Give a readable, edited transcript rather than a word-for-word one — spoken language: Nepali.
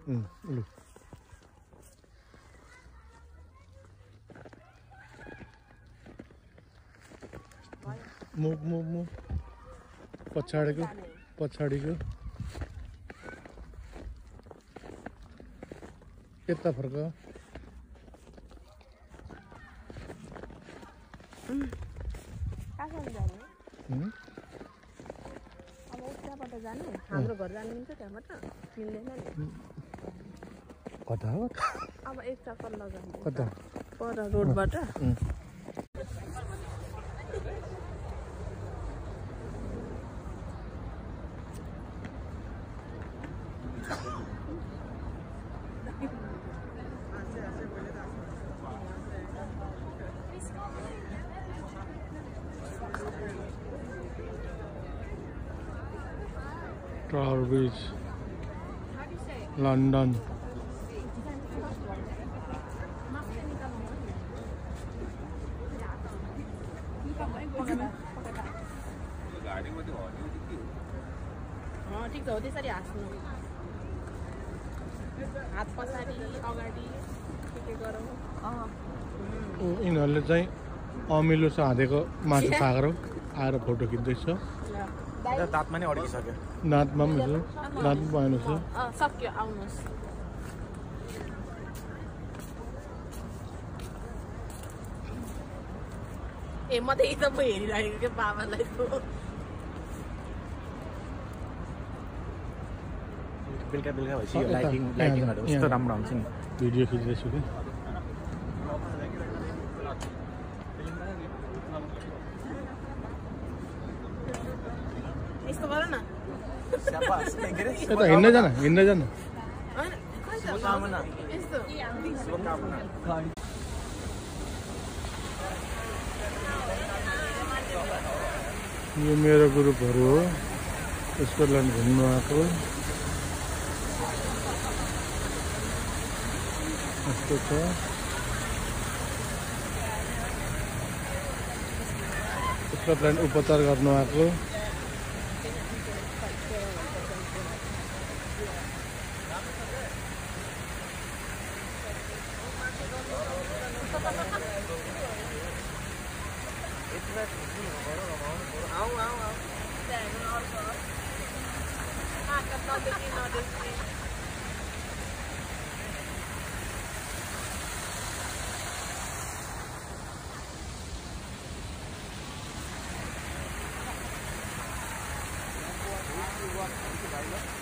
लु मुभ पछाडिको यता फर्क हाम्रो घर जानु मिल्छ त्यहाँबाट मिल्दैन नि कता हो अब एक चक्कर लगाउनु कता पर रोडबाट Tower Bridge, London. ठिक छ हो त्यसरी हाँस्नु हात पछाडि अगाडि के गरौँ यिनीहरूले चाहिँ अमिलो साँधेको मासु खाएर आएर फोटो खिच्दैछ दाँतमा नै अड्किसक्यो दाँतमा पनि दाँत पनि भएन सक्यो आउनुहोस् ए म त एकदम हेरिरहेको क्या बाबालाई बेलुका भएपछि लाइटिङहरू यस्तो राम्रो हुन्छ नि भिडियो खिच्दैछु कि यस्तो गर न यता हिँड्दै जान यो मेरो ग्रुपहरू हो स्कटल्यान्ड घुम्नु आएको यस्तो छ स्कटल्यान्ड उपचार गर्नु आएको Thank you.